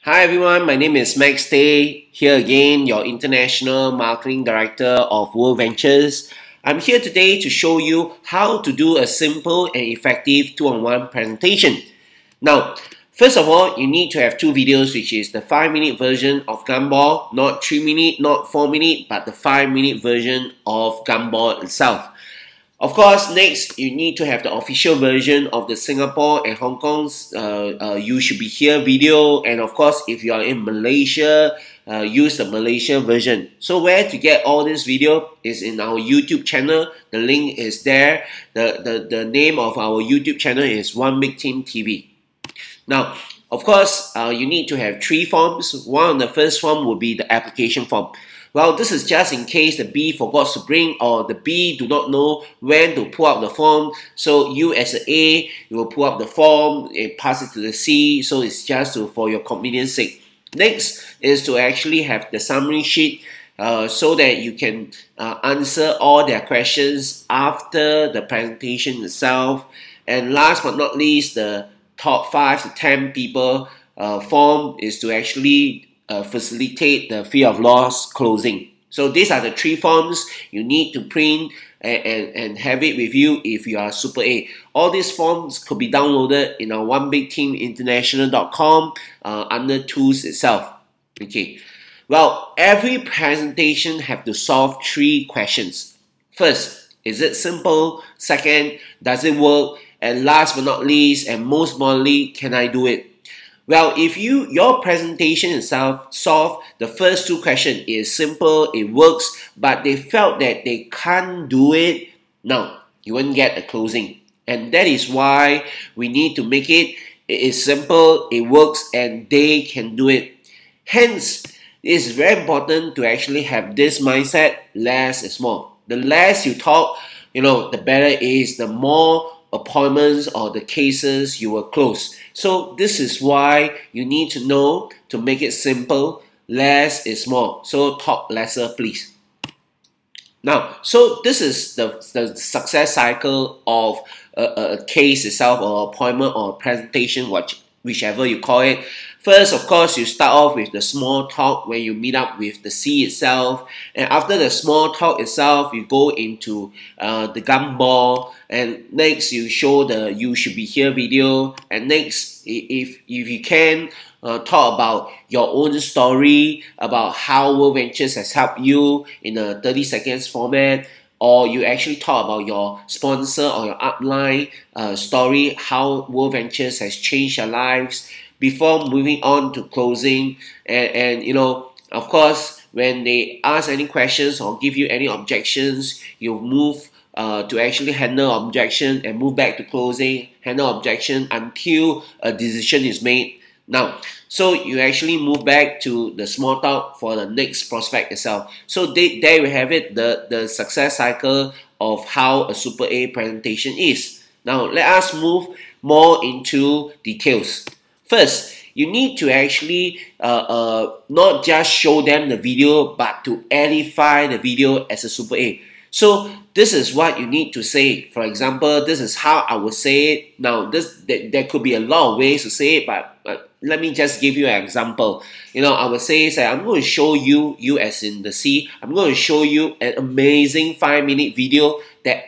Hi everyone, my name is Max Tay, here again, your International Marketing Director of World Ventures. I'm here today to show you how to do a simple and effective two-on-one presentation. Now, first of all, you need to have two videos, which is the 5-minute version of Gumball, not 3-minute, not 4-minute, but the 5-minute version of Gumball itself. Of course, next you need to have the official version of the Singapore and Hong Kong's You Should Be Here video, and of course if you are in Malaysia, use the Malaysia version. So where to get all this video is in our YouTube channel. The link is there. The name of our YouTube channel is One Big Team TV. Now, of course, you need to have 3 forms. One of the first form will be the application form. Well, this is just in case the B forgot to bring or the B do not know when to pull out the form. So you as an A, you will pull up the form and pass it to the C. So it's just for your convenience sake. Next is to actually have the summary sheet so that you can answer all their questions after the presentation itself. And last but not least, the top 5 to 10 people form is to actually facilitate the fear of loss closing. So these are the 3 forms you need to print and have it with you if you are Super A. All these forms could be downloaded in our onebigteaminternational.com under tools itself. Okay. Well, every presentation have to solve 3 questions. First, is it simple? Second, does it work? And last but not least, and most importantly, can I do it? Well, if your presentation itself solve the first 2 questions, is simple, it works, but they felt that they can't do it, now you won't get a closing. And that is why we need to make it is simple, it works, and they can do it. Hence, it's very important to actually have this mindset, less is more. The less you talk, the better it is, the more appointments or the cases you will close. So this is why you need to know to make it simple, less is more. So talk lesser, please. Now, so this is the success cycle of a case itself or appointment or presentation, whichever you call it. First, of course, you start off with the small talk when you meet up with the C itself. And after the small talk itself, you go into the gumball. And next, you show the You Should Be Here video. And next, if you can, talk about your own story, about how World Ventures has helped you in a 30 seconds format. Or you actually talk about your sponsor or your upline story, how World Ventures has changed your lives, before moving on to closing. And of course, when they ask any questions or give you any objections, you move to actually handle objection and move back to closing, handle objection until a decision is made. Now, so you actually move back to the small talk for the next prospect itself. So there we have it, the success cycle of how a Super A presentation is. Now, let us move more into details. First, you need to actually not just show them the video, but to edify the video as a Super A. So this is what you need to say. For example, this is how I would say it. Now, there could be a lot of ways to say it, but let me just give you an example. I would say, I'm going to show you as in the C, I'm going to show you an amazing 5-minute video that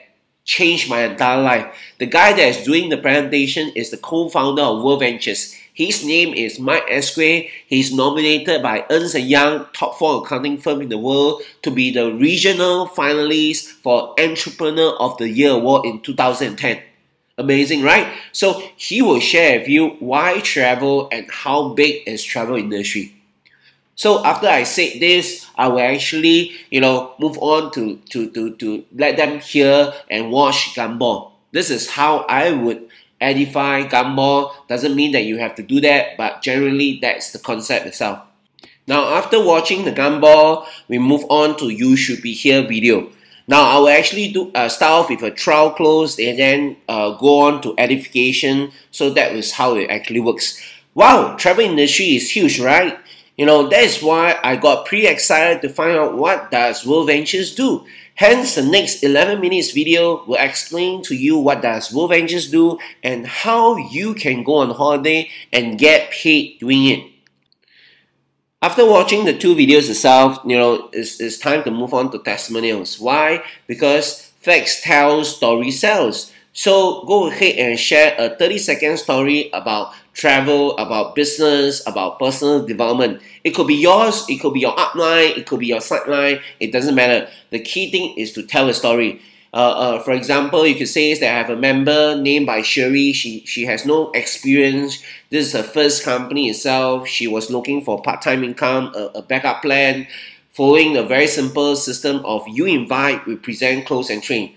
changed my entire life. The guy that is doing the presentation is the co-founder of World Ventures. His name is Mike Esque. He's nominated by Ernst & Young, top 4 accounting firm in the world, to be the regional finalist for Entrepreneur of the Year award in 2010. Amazing, right? So he will share with you why travel and how big is travel industry. So after I said this, I will actually, move on to let them hear and watch Gumball. This is how I would edify Gumball. Doesn't mean that you have to do that, but generally that's the concept itself. Now, after watching the Gumball, we move on to You Should Be Here video. Now, I will actually start off with a trial close and then go on to edification. So that is how it actually works. Wow, travel industry is huge, right? That is why I got pretty excited to find out what does World Ventures do. Hence, the next 11 minutes video will explain to you what does World Ventures do and how you can go on holiday and get paid doing it. After watching the two videos itself, it's time to move on to testimonials. Why? Because facts tell, story sells. So go ahead and share a 30-second story about travel, about business, about personal development. It could be yours, it could be your upline, it could be your sideline, it doesn't matter. The key thing is to tell a story. For example, you could say that I have a member named by Sherry. She has no experience. This is her first company itself. She was looking for part-time income, a backup plan, following a very simple system of you invite, we present, close, and train.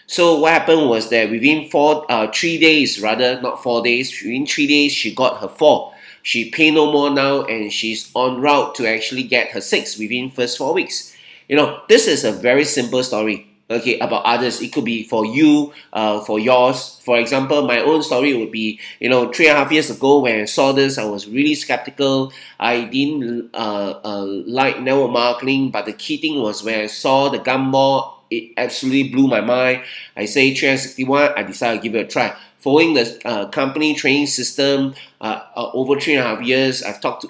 So what happened was that within 3 days, rather not 4 days, within 3 days she got her 4. She pay no more now, and she's on route to actually get her 6 within first 4 weeks. This is a very simple story. Okay, about others. It could be for you, for yours. For example, my own story would be, 3.5 years ago when I saw this, I was really skeptical. I didn't like network marketing, but the key thing was when I saw the gumball, it absolutely blew my mind. I say 361, I decided to give it a try. Following the company training system, over 3.5 years,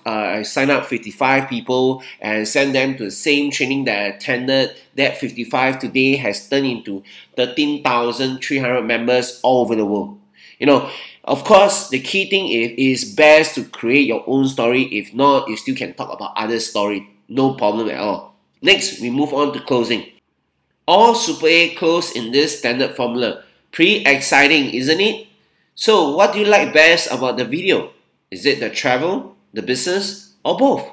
I signed up 55 people and sent them to the same training that I attended. That 55 today has turned into 13,300 members all over the world. Of course, the key thing is best to create your own story. If not, you still can talk about others' story. No problem at all. Next, we move on to closing. All Super A close in this standard formula. Pretty exciting, isn't it? So, what do you like best about the video? Is it the travel, the business, or both?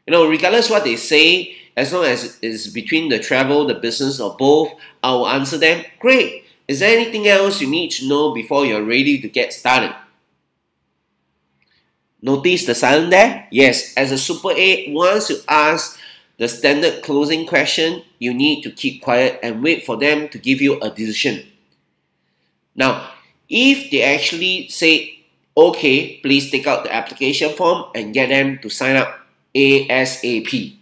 Regardless what they say, as long as it's between the travel, the business, or both, I will answer them. Great! Is there anything else you need to know before you're ready to get started? Notice the silence there? Yes, as a Super A, once you ask the standard closing question, you need to keep quiet and wait for them to give you a decision. Now, if they actually say, okay, please take out the application form and get them to sign up ASAP,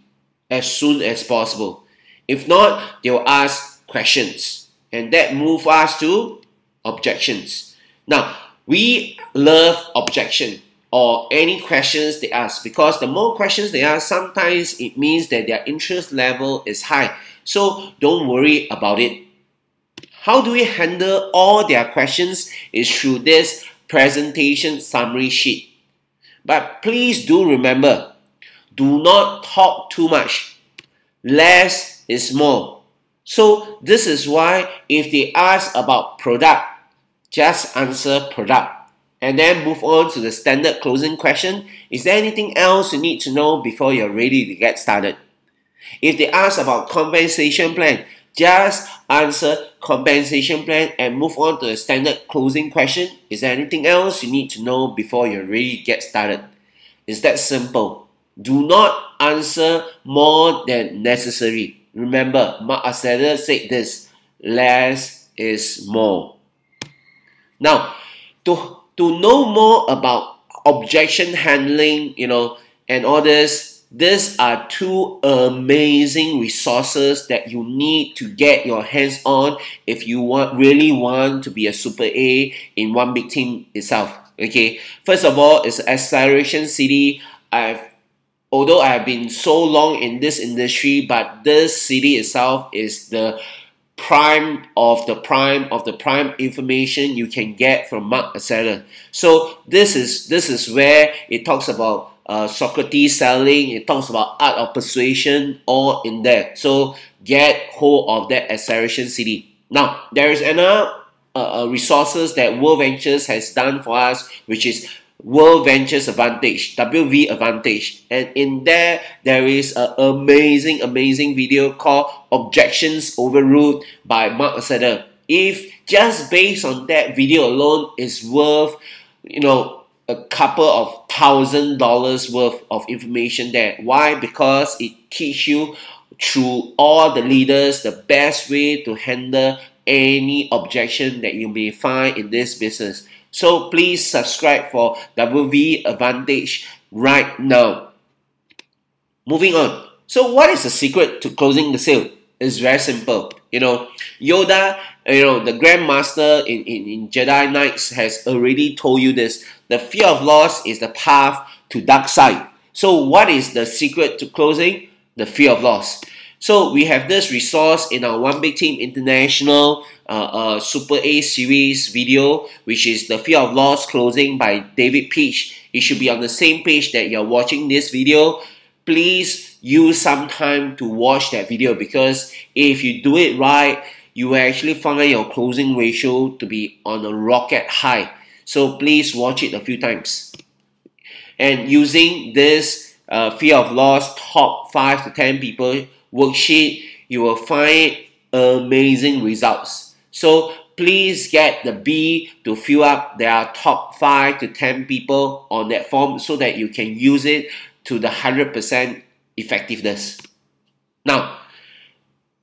as soon as possible. If not, they will ask questions, and that moves us to objections. Now, we love objection or any questions they ask, because the more questions they ask, sometimes it means that their interest level is high. So don't worry about it. How do we handle all their questions is through this presentation summary sheet. But please do remember, do not talk too much. Less is more. So this is why if they ask about product, just answer product. And then move on to the standard closing question. Is there anything else you need to know before you're ready to get started? If they ask about compensation plan, just answer compensation plan and move on to the standard closing question. Is there anything else you need to know before you're ready to get started? It's that simple. Do not answer more than necessary. Remember, Mark Asada said this, less is more. Now, to know more about objection handling, and all this, these are two amazing resources that you need to get your hands on if you really want to be a Super A in one big team itself. Okay, first of all, it's Acceleration CD. Although I have been so long in this industry, but this CD itself is the prime of the prime information you can get from Mark Asada. So this is where it talks about Socrates selling, it talks about art of persuasion, all in there. So get hold of that Acceleration CD. Now, there is another resources that World Ventures has done for us, which is World Ventures Advantage, WV Advantage. And in there is an amazing video called Objections Overruled by Mark Asada. If just based on that video alone is worth, a couple of $1,000 worth of information there. Why? Because it teaches you through all the leaders the best way to handle any objection that you may find in this business. So please subscribe for WV Advantage right now. Moving on. So what is the secret to closing the sale? It's very simple. Yoda, the Grandmaster in Jedi Knights has already told you this. The fear of loss is the path to dark side. So what is the secret to closing? The fear of loss. So we have this resource in our One Big Team International Super A series video, which is the Fear of Loss Closing by David Peach. It should be on the same page that you're watching this video. Please use some time to watch that video, because if you do it right, you will actually find your closing ratio to be on a rocket high. So please watch it a few times. And using this fear of loss top 5 to 10 people worksheet, you will find amazing results. So please get the B to fill up their top 5 to 10 people on that form so that you can use it to the 100% effectiveness. Now,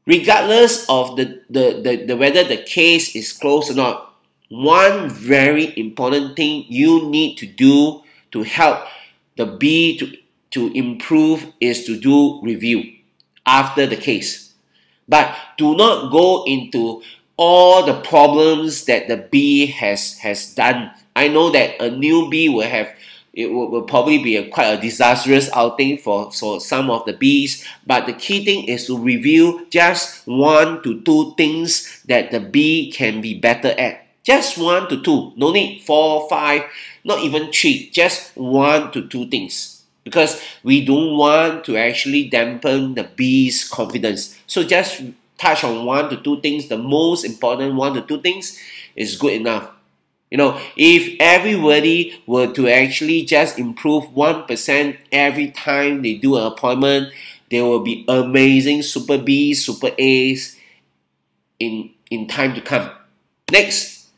regardless of the whether the case is closed or not, one very important thing you need to do to help the B to improve is to do review after the case. But do not go into all the problems that the B has done. I know that a new B will probably be quite a disastrous outing for some of the Bs, but the key thing is to review just 1 to 2 things that the B can be better at. Just 1 to 2, no need 4, 5, not even 3, just 1 to 2 things. Because we don't want to actually dampen the B's confidence. So just touch on 1 to 2 things, the most important 1 to 2 things is good enough. You know, if everybody were to actually just improve 1% every time they do an appointment, there will be amazing Super Bs, Super As in time to come. Next,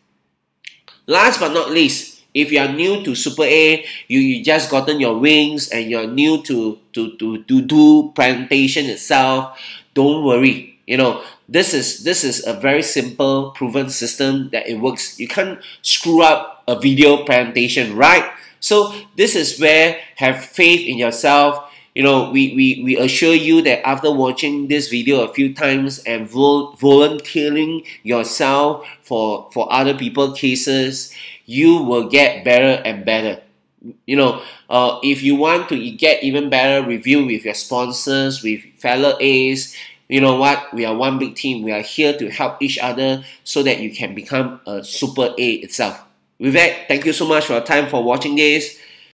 last but not least, if you are new to Super A, you just gotten your wings and you're new to do presentation itself, don't worry. You know, this is a very simple, proven system that it works. You can't screw up a video presentation, right? So this is where have faith in yourself. You know, we assure you that after watching this video a few times and volunteering yourself for other people's cases, you will get better and better. You know, if you want to get even better review with your sponsors, with fellow A's, you know what? We are one big team. We are here to help each other so that you can become a Super A itself. With that, thank you so much for your time for watching this.